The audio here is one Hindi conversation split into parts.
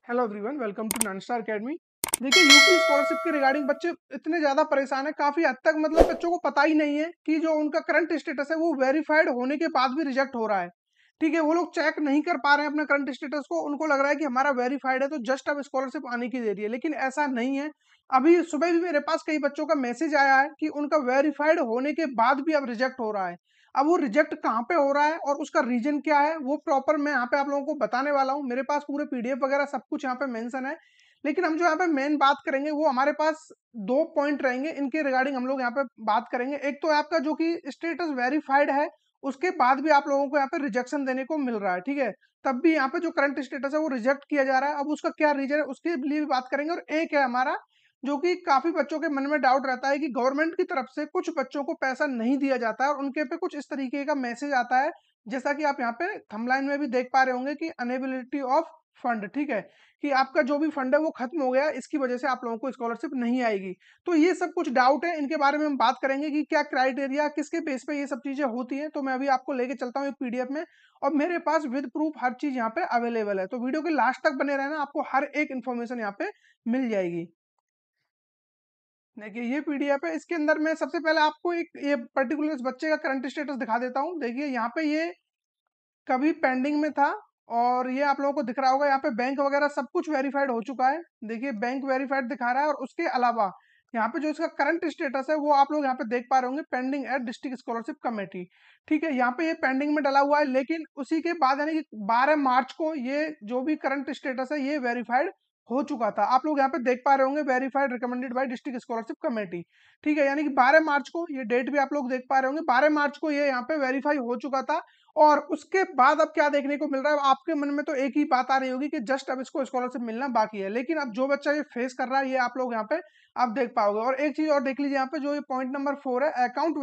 Hello everyone, welcome to Nonstar academy. देखिए, यूपी स्कॉलरशिप के रिगार्डिंग बच्चे इतने ज़्यादा परेशान हैं, काफ़ी हद तक मतलब बच्चों को पता ही नहीं है कि जो उनका करंट स्टेटस है वो वेरीफाइड होने के बाद भी रिजेक्ट हो रहा है। ठीक है, वो लोग चेक नहीं कर पा रहे हैं अपना करंट स्टेटस को। उनको लग रहा है कि हमारा वेरीफाइड है तो जस्ट अब स्कॉलरशिप आने की देरी है, लेकिन ऐसा नहीं है। अभी सुबह भी मेरे पास कई बच्चों का मैसेज आया है कि उनका वेरीफाइड होने के बाद भी अब रिजेक्ट हो रहा है। अब वो रिजेक्ट कहाँ पे हो रहा है और उसका रीजन क्या है वो प्रॉपर मैं यहाँ पे आप लोगों को बताने वाला हूँ। मेरे पास पूरे पीडीएफ वगैरह सब कुछ यहाँ पे मेंशन है। लेकिन हम जो यहाँ पे मेन बात करेंगे वो हमारे पास दो पॉइंट रहेंगे, इनके रिगार्डिंग हम लोग यहाँ पे बात करेंगे। एक तो आपका जो कि स्टेटस वेरीफाइड है, उसके बाद भी आप लोगों को यहाँ पे रिजेक्शन देने को मिल रहा है। ठीक है, तब भी यहाँ पे जो करंट स्टेटस है वो रिजेक्ट किया जा रहा है। अब उसका क्या रीजन है उसके लिए भी बात करेंगे। और एक है हमारा जो कि काफी बच्चों के मन में डाउट रहता है कि गवर्नमेंट की तरफ से कुछ बच्चों को पैसा नहीं दिया जाता है और उनके पे कुछ इस तरीके का मैसेज आता है, जैसा कि आप यहाँ पे थंबलाइन में भी देख पा रहे होंगे कि अनेबिलिटी ऑफ फंड। ठीक है, कि आपका जो भी फंड है वो खत्म हो गया, इसकी वजह से आप लोगों को स्कॉलरशिप नहीं आएगी। तो ये सब कुछ डाउट है, इनके बारे में हम बात करेंगे कि क्या क्राइटेरिया, किसके बेस पे ये सब चीजें होती हैं। तो मैं अभी आपको लेके चलता हूँ एक पीडीएफ में, और मेरे पास विद प्रूफ हर चीज यहाँ पे अवेलेबल है। तो वीडियो के लास्ट तक बने रहना, आपको हर एक इन्फॉर्मेशन यहाँ पे मिल जाएगी। देखिए, ये पीडीएफ है, इसके अंदर मैं सबसे पहले आपको एक ये पर्टिकुलर इस बच्चे का करंट स्टेटस दिखा देता हूँ। देखिए, यहाँ पे ये कभी पेंडिंग में था, और ये आप लोगों को दिख रहा होगा यहाँ पे बैंक वगैरह सब कुछ वेरीफाइड हो चुका है। देखिए, बैंक वेरीफाइड दिखा रहा है, और उसके अलावा यहाँ पे जो इसका करंट स्टेटस है वो आप लोग यहाँ पे देख पा रहे होंगे, pending at district scholarship committee. ठीक है, यहाँ पे ये पेंडिंग में डला हुआ है, लेकिन उसी के बाद यानी कि 12 मार्च को ये जो भी करंट स्टेटस है ये वेरीफाइड हो चुका था। आप लोग यहाँ पे देख पा रहे होंगे, verified recommended by district scholarship committee. ठीक है, यानी कि 12 मार्च को, ये डेट भी आप लोग देख पा रहे होंगे, 12 मार्च को ये यहाँ पे वेरीफाई हो चुका था। और उसके बाद अब क्या देखने को मिल रहा है, आपके मन में तो एक ही बात आ रही होगी कि जस्ट अब इसको स्कॉलरशिप मिलना बाकी है। लेकिन अब जो बच्चा ये फेस कर रहा है, ये आप लोग यहाँ पे आप देख पाओगे। और एक चीज और देख लीजिए, यहाँ पे जो ये पॉइंट नंबर 4 है, अकाउंट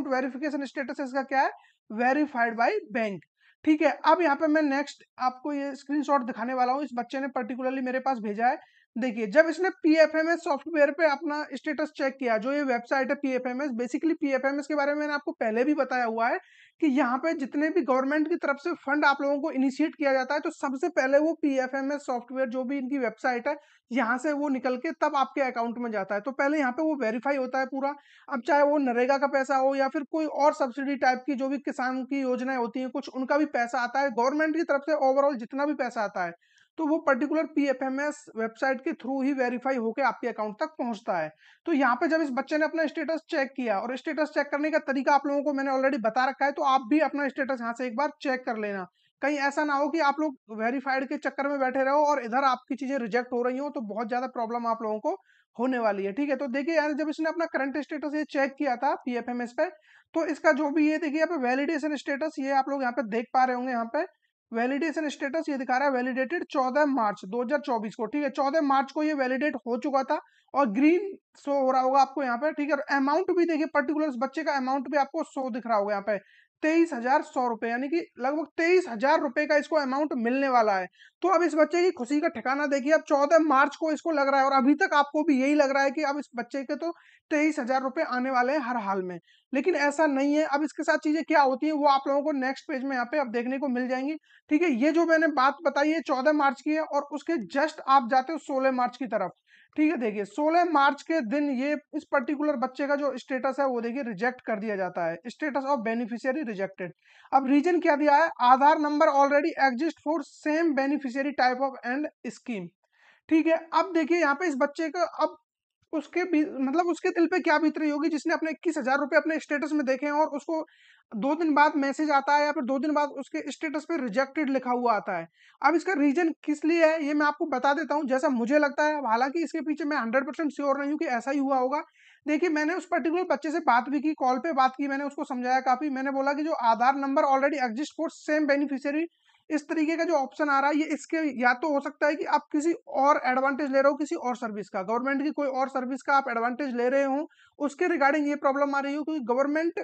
वेरिफिकेशन स्टेटस इसका क्या है, वेरीफाइड बाई बैंक। ठीक है, अब यहाँ पे मैं नेक्स्ट आपको ये स्क्रीनशॉट दिखाने वाला हूँ, इस बच्चे ने पर्टिकुलरली मेरे पास भेजा है। देखिए, जब इसने पीएफएमएस सॉफ्टवेयर पे अपना स्टेटस चेक किया, जो ये वेबसाइट है पीएफएमएस, बेसिकली पीएफएमएस के बारे में मैंने आपको पहले भी बताया हुआ है कि यहाँ पे जितने भी गवर्नमेंट की तरफ से फंड आप लोगों को इनिशिएट किया जाता है, तो सबसे पहले वो पीएफएमएस सॉफ्टवेयर जो भी इनकी वेबसाइट है, यहाँ से वो निकल के तब आपके अकाउंट में जाता है। तो पहले यहाँ पे वो वेरीफाई होता है पूरा। अब चाहे वो नरेगा का पैसा हो या फिर कोई और सब्सिडी टाइप की जो भी किसान की योजनाएं होती हैं, कुछ उनका भी पैसा आता है गवर्नमेंट की तरफ से, ओवरऑल जितना भी पैसा आता है, तो वो पर्टिकुलर पीएफएमएस वेबसाइट के थ्रू ही वेरीफाई होकर आपके अकाउंट तक पहुंचता है। तो यहाँ पे जब इस बच्चे ने अपना स्टेटस चेक किया, और स्टेटस चेक करने का तरीका आप लोगों को मैंने ऑलरेडी बता रखा है, तो आप भी अपना स्टेटस यहाँ से एक बार चेक कर लेना। कहीं ऐसा ना हो कि आप लोग वेरीफाइड के चक्कर में बैठे रहो और इधर आपकी चीजें रिजेक्ट हो रही हो, तो बहुत ज्यादा प्रॉब्लम आप लोगों को होने वाली है। ठीक है, तो देखिए यार, जब इसने अपना करंट स्टेटस ये चेक किया था पीएफएमएस पे, तो इसका जो भी ये देखिए यहाँ पे वैलिडेशन स्टेटस, ये आप लोग यहाँ पे देख पा रहे होंगे, यहाँ पे वैलिडेशन स्टेटस ये दिखा रहा है वैलिडेटेड 14 मार्च 2024 को। ठीक है, 14 मार्च को ये वैलिडेट हो चुका था, और ग्रीन शो हो रहा होगा आपको यहाँ पे। ठीक है, और अमाउंट भी देखिए, पर्टिकुलर बच्चे का अमाउंट भी आपको शो दिख रहा होगा यहाँ पे, 23,100 रुपए, यानी कि लगभग 23,000 रुपए का इसको अमाउंट मिलने वाला है। तो अब इस बच्चे की खुशी का ठिकाना देखिए, अब 14 मार्च को इसको लग रहा है, और अभी तक आपको भी यही लग रहा है कि अब इस बच्चे के तो 23,000 रुपए आने वाले हैं हर हाल में। लेकिन ऐसा नहीं है, अब इसके साथ चीजें क्या होती है वो आप लोगों को नेक्स्ट पेज में यहाँ पे अब देखने को मिल जाएंगी। ठीक है, ये जो मैंने बात बताई है 14 मार्च की है, और उसके जस्ट आप जाते हो 16 मार्च की तरफ। ठीक है, देखिए 16 मार्च के दिन ये इस पर्टिकुलर बच्चे का जो स्टेटस है वो देखिए रिजेक्ट कर दिया जाता है, स्टेटस ऑफ बेनिफिशियरी रिजेक्टेड। अब रीजन क्या दिया है, Aadhaar number already exist for same beneficiary type of and scheme. ठीक है, अब देखिए यहाँ पे इस बच्चे का अब उसके मतलब उसके दिल पे क्या बीत रही होगी, जिसने अपने 21,000 रुपए अपने स्टेटस में देखे हैं, और उसको 2 दिन बाद मैसेज आता है, या फिर 2 दिन बाद उसके स्टेटस पे रिजेक्टेड लिखा हुआ आता है। अब इसका रीजन किस लिए है ये मैं आपको बता देता हूँ, जैसा मुझे लगता है। हालांकि इसके पीछे मैं 100% श्योर नहीं हूँ कि ऐसा ही हुआ होगा। देखिए, मैंने उस पर्टिकुलर बच्चे से बात भी की, कॉल पे बात की, मैंने उसको समझाया काफी। मैंने बोला कि जो Aadhaar number already exist for same beneficiary, इस तरीके का जो ऑप्शन आ रहा है, ये इसके या तो हो सकता है कि आप किसी और एडवांटेज ले रहे हो, किसी और सर्विस का, गवर्नमेंट की कोई और सर्विस का आप एडवांटेज ले रहे हो, उसके रिगार्डिंग ये प्रॉब्लम आ रही हो। क्योंकि गवर्नमेंट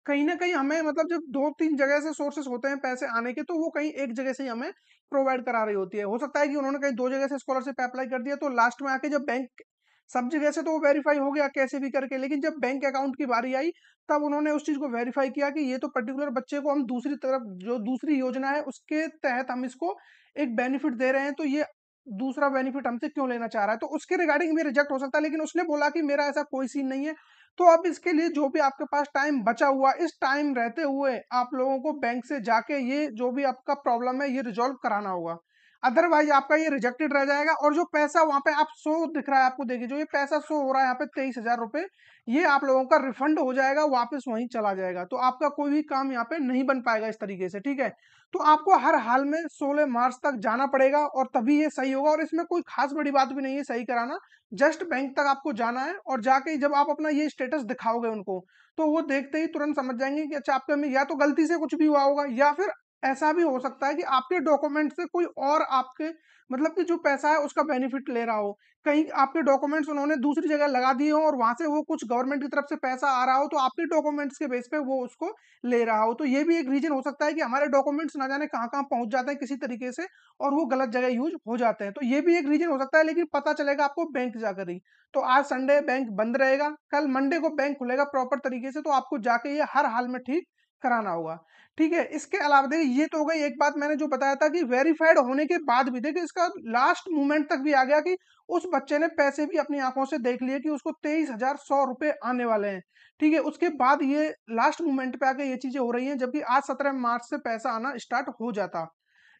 कहीं ना कहीं हमें, मतलब जब 2-3 जगह से सोर्सेस होते हैं पैसे आने के, तो वो कहीं एक जगह से ही हमें प्रोवाइड करा रही होती है। हो सकता है कि उन्होंने कहीं 2 जगह से स्कॉलरशिप अप्लाई कर दिया, तो लास्ट में आके जब बैंक सब जगह से तो वो वेरीफाई हो गया कैसे भी करके, लेकिन जब बैंक अकाउंट की बारी आई तब उन्होंने उस चीज को वेरीफाई किया कि ये तो पर्टिकुलर बच्चे को हम दूसरी तरफ जो दूसरी योजना है उसके तहत हम इसको एक बेनिफिट दे रहे हैं, तो ये दूसरा बेनिफिट हमसे क्यों लेना चाह रहा है, तो उसके रिगार्डिंग भी रिजेक्ट हो सकता है। लेकिन उसने बोला कि मेरा ऐसा कोई सीन नहीं है। तो अब इसके लिए जो भी आपके पास टाइम बचा हुआ, इस टाइम रहते हुए आप लोगों को बैंक से जाके ये जो भी आपका प्रॉब्लम है ये रिजॉल्व कराना होगा। अदरवाइज आपका ये रिजेक्टेड रह जाएगा, और जो पैसा वहां पे आप शो दिख रहा है आपको, देखिए जो ये पैसा शो हो रहा है यहाँ पे 23,000 रुपए, ये आप लोगों का रिफंड हो जाएगा, वापस वहीं चला जाएगा। तो आपका कोई भी काम यहाँ पे नहीं बन पाएगा इस तरीके से, ठीक है। तो आपको हर हाल में 16 मार्च तक जाना पड़ेगा और तभी ये सही होगा, और इसमें कोई खास बड़ी बात भी नहीं है सही कराना। जस्ट बैंक तक आपको जाना है, और जाके जब आप अपना ये स्टेटस दिखाओगे उनको, तो वो देखते ही तुरंत समझ जाएंगे कि अच्छा आपके में या तो गलती से कुछ भी हुआ होगा, या फिर ऐसा भी हो सकता है कि आपके डॉक्यूमेंट से कोई और आपके मतलब कि जो पैसा है उसका बेनिफिट ले रहा हो। कहीं आपके डॉक्यूमेंट्स उन्होंने दूसरी जगह लगा दिए हो और वहां से वो कुछ गवर्नमेंट की तरफ से पैसा आ रहा हो, तो आपके डॉक्यूमेंट्स के बेस पे वो उसको ले रहा हो। तो ये भी एक रीजन हो सकता है कि हमारे डॉक्यूमेंट्स ना जाने कहाँ कहाँ पहुंच जाते हैं किसी तरीके से, और वो गलत जगह यूज हो जाते हैं। तो ये भी एक रीजन हो सकता है, लेकिन पता चलेगा आपको बैंक जाकर ही। तो आज संडे बैंक बंद रहेगा, कल मंडे को बैंक खुलेगा प्रॉपर तरीके से, तो आपको जाके ये हर हाल में ठीक कराना होगा, ठीक है। इसके अलावा देखिए ये तो हो गई एक बात मैंने जो बताया था कि वेरीफाइड होने के बाद भी देखिए इसका लास्ट मोमेंट तक भी आ गया कि उस बच्चे ने पैसे भी अपनी आंखों से देख लिए कि उसको 23,100 रुपए आने वाले हैं, ठीक है। उसके बाद ये लास्ट मोमेंट पे आके ये चीजें हो रही हैं, जबकि आज 17 मार्च से पैसा आना स्टार्ट हो जाता,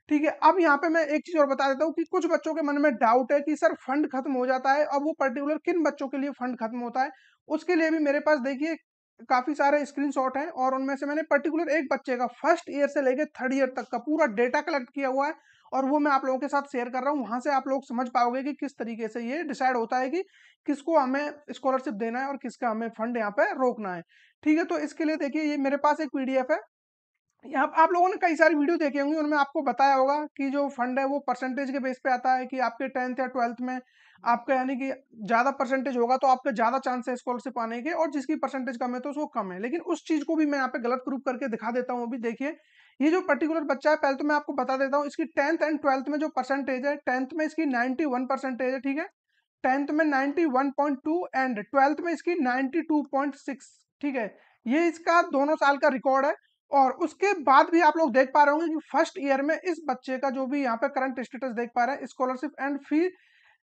ठीक है। अब यहाँ पे मैं एक चीज और बता देता हूँ कि कुछ बच्चों के मन में डाउट है कि सर फंड खत्म हो जाता है, अब वो पर्टिकुलर किन बच्चों के लिए फंड खत्म होता है। उसके लिए भी मेरे पास देखिए काफी सारे स्क्रीनशॉट हैं, और उनमें से मैंने पर्टिकुलर एक बच्चे का फर्स्ट ईयर से लेके थर्ड ईयर तक का पूरा डेटा कलेक्ट किया हुआ है, और वो मैं आप लोगों के साथ शेयर कर रहा हूँ। वहां से आप लोग समझ पाओगे कि किस तरीके से ये डिसाइड होता है कि किसको हमें स्कॉलरशिप देना है और किसका हमें फंड यहाँ पे रोकना है, ठीक है। तो इसके लिए देखिए ये मेरे पास एक पीडीएफ है, यहाँ पे आप लोगों ने कई सारी वीडियो देखे होंगे, उनमें आपको बताया होगा कि जो फंड है वो परसेंटेज के बेस पे आता है, कि आपके 10th या 12th में आपका यानी कि ज्यादा परसेंटेज होगा तो आपका ज्यादा चांस है स्कॉलरशिप आने के, और जिसकी परसेंटेज कम है तो उसको कम है। लेकिन उस चीज को भी मैं यहाँ पे गलत प्रूफ करके दिखा देता हूँ। अभी देखिए ये जो पर्टिकुलर बच्चा है, पहले तो मैं आपको बता देता हूँ इसकी 10th एंड 12th में जो परसेंटेज है, 10th में इसकी 91% है, ठीक है। 10th में 91.2 एंड 12th में इसकी 92.6, ठीक है। ये इसका दोनों साल का रिकॉर्ड है। और उसके बाद भी आप लोग देख पा रहे होंगे कि फर्स्ट ईयर में इस बच्चे का जो भी यहाँ पे करंट स्टेटस देख पा रहे हैं, scholarship and fee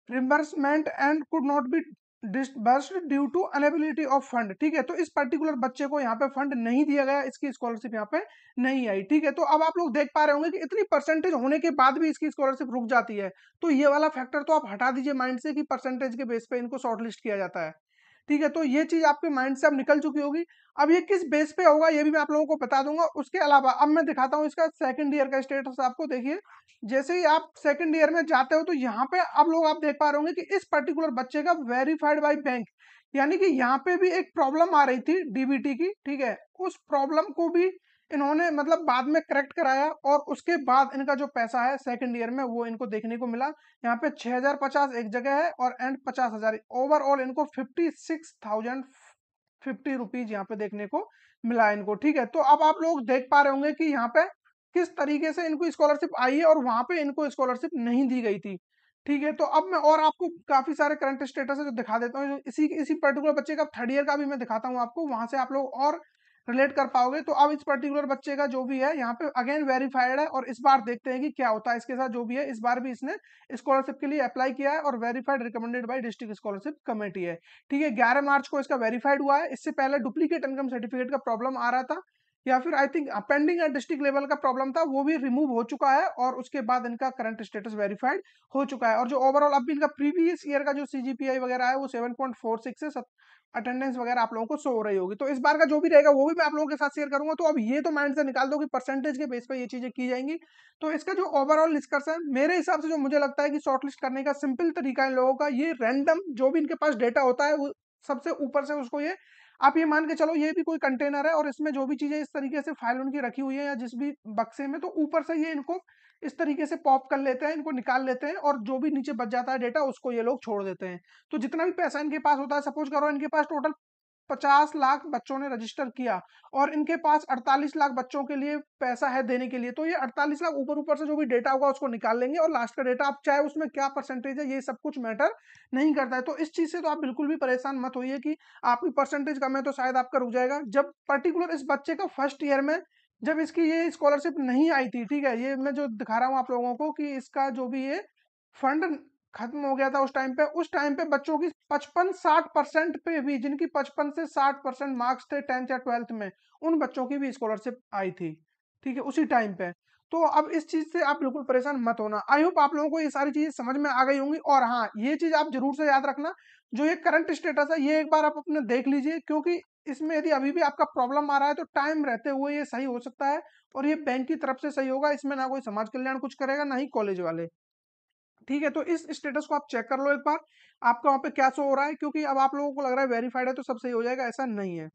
reimbursement and could not be disbursed due to inability of fund, ठीक है। तो इस पर्टिकुलर बच्चे को यहाँ पे फंड नहीं दिया गया, इसकी स्कॉलरशिप यहाँ पे नहीं आई, ठीक है। तो अब आप लोग देख पा रहे होंगे कि इतनी परसेंटेज होने के बाद भी इसकी स्कॉलरशिप रुक जाती है। तो ये वाला फैक्टर तो आप हटा दीजिए माइंड से कि परसेंटेज के बेस पे इनको शॉर्टलिस्ट किया जाता है, ठीक है। तो ये चीज आपके माइंड से अब निकल चुकी होगी। अब ये किस बेस पे होगा ये भी मैं आप लोगों को बता दूंगा। उसके अलावा अब मैं दिखाता हूँ इसका सेकंड ईयर का स्टेटस आपको। देखिए जैसे ही आप सेकंड ईयर में जाते हो तो यहाँ पे अब लोग आप देख पा रहे होंगे कि इस पर्टिकुलर बच्चे का वेरीफाइड बाय बैंक, यानी कि यहाँ पे भी एक प्रॉब्लम आ रही थी डीबीटी की, ठीक है। उस प्रॉब्लम को भी इन्होंने मतलब बाद में करेक्ट कराया, और उसके बाद इनका जो पैसा है सेकंड ईयर में वो इनको देखने को मिला। यहाँ पे 6,050 एक जगह है और एंड 50,000, ओवरऑल इनको 56,050 रुपीज यहाँ पे देखने को मिला इनको, ठीक है। तो अब आप लोग देख पा रहे होंगे कि यहाँ पे किस तरीके से इनको स्कॉलरशिप आई है और वहां पे इनको स्कॉलरशिप नहीं दी गई थी, ठीक है। तो अब मैं और आपको काफी सारे करंट स्टेटस है जो दिखा देता हूँ। इसी इसी पर्टिकुलर बच्चे का थर्ड ईयर का भी मैं दिखाता हूँ आपको, वहां से आप लोग और रिलेट कर पाओगे। तो अब इस पर्टिकुलर बच्चे का जो भी है यहाँ पे अगेन वेरीफाइड है, और इस बार देखते हैं कि क्या होता है इसके साथ। जो भी है इस बार भी इसने स्कॉलरशिप के लिए अप्लाई किया है, और verified recommended by district scholarship committee है, ठीक है। 11 मार्च को इसका वेरीफाइड हुआ है। इससे पहले डुप्लीकेट इनकम सर्टिफिकेट का प्रॉब्लम आ रहा था, या फिर I think pending at district level का प्रॉब्लम था, वो भी रिमूव हो चुका है, और उसके बाद इनका करंट स्टेटस वेरीफाइड हो चुका है। और जो ओवरऑल अब भी इनका प्रीवियस ईयर का जो सीजीपीआई वगैरह है वो 7.46 से अटेंडेंस वगैरह आप लोगों को शो हो रही होगी। तो इस बार का जो भी रहेगा वो भी मैं आप लोगों के साथ शेयर करूंगा। तो अब ये तो माइंड से निकाल दो कि परसेंटेज के बेस पे ये चीजें की जाएंगी। तो इसका जो ओवरऑल निष्कर्ष है मेरे हिसाब से, जो मुझे लगता है कि शॉर्टलिस्ट करने का सिंपल तरीका इन लोगों का, ये रैंडम जो भी इनके पास डेटा होता है वो सबसे ऊपर से उसको ये आप ये मान के चलो ये भी कोई कंटेनर है, और इसमें जो भी चीजें इस तरीके से फाइल उनकी रखी हुई है या जिस भी बक्से में, तो ऊपर से ये इनको इस तरीके से पॉप कर लेते हैं, इनको निकाल लेते हैं, और जो भी नीचे बच जाता है डेटा उसको ये लोग छोड़ देते हैं। तो जितना भी पैसा इनके पास होता है, सपोज करो इनके पास टोटल 50 लाख बच्चों ने रजिस्टर किया और इनके पास 48 लाख बच्चों के लिए पैसा है देने के लिए, तो ये 48 लाख ऊपर ऊपर से जो भी डेटा होगा उसको निकाल लेंगे और लास्ट का डेटा आप चाहे उसमें क्या परसेंटेज है ये सब कुछ मैटर नहीं करता है। तो इस चीज से तो आप बिल्कुल भी परेशान मत होइए कि आपकी परसेंटेज कम है तो शायद आपका रुक जाएगा। जब पर्टिकुलर इस बच्चे का फर्स्ट ईयर में जब इसकी ये स्कॉलरशिप नहीं आई थी, ठीक है, ये मैं जो दिखा रहा हूँ आप लोगों को कि इसका जो भी ये फंड खत्म हो गया था उस टाइम पे बच्चों की 55-60% पे भी, जिनकी 55 से 60% मार्क्स थे 10th या 12th में, उन बच्चों की भी स्कॉलरशिप आई थी, ठीक है, उसी टाइम पे। तो अब इस चीज से आप बिल्कुल परेशान मत होना। आई होप आप लोगों को ये सारी चीजें समझ में आ गई होंगी। और हाँ, ये चीज आप जरूर से याद रखना, जो ये करंट स्टेटस है ये एक बार आप अपने देख लीजिए, क्योंकि इसमें यदि अभी भी आपका प्रॉब्लम आ रहा है तो टाइम रहते हुए ये सही हो सकता है और ये बैंक की तरफ से सही होगा। इसमें ना कोई समाज कल्याण कुछ करेगा ना ही कॉलेज वाले, ठीक है। तो इस स्टेटस को आप चेक कर लो एक बार, आपका वहाँ पे क्या शो हो रहा है, क्योंकि अब आप लोगों को लग रहा है वेरीफाइड है तो सब सही हो जाएगा, ऐसा नहीं है,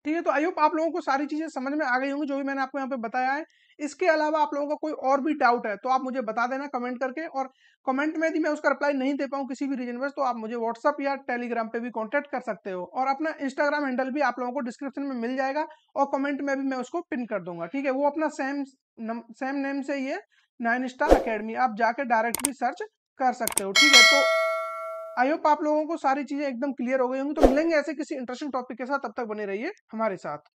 ठीक है। तो आई होप आप लोगों को सारी चीजें समझ में आ गई होंगी जो भी मैंने आपको यहाँ पे बताया है। इसके अलावा आप लोगों का कोई और भी डाउट है तो आप मुझे बता देना कमेंट करके, और कमेंट में यदि मैं उसका रिप्लाई नहीं दे पाऊँ किसी भी रीजन वश, तो आप मुझे व्हाट्सअप या टेलीग्राम पे भी कॉन्टैक्ट कर सकते हो, और अपना इंस्टाग्राम हैंडल भी आप लोगों को डिस्क्रिप्शन में मिल जाएगा और कमेंट में भी मैं उसको पिन कर दूंगा, ठीक है। वो अपना सेम नेम से ही है, 9 स्टार अकेडमी, आप जाके डायरेक्ट भी सर्च कर सकते हो, ठीक है। तो आई होप आप लोगों को सारी चीजें एकदम क्लियर हो गई होंगी। तो मिलेंगे ऐसे किसी इंटरेस्टिंग टॉपिक के साथ, तब तक बने रहिए हमारे साथ।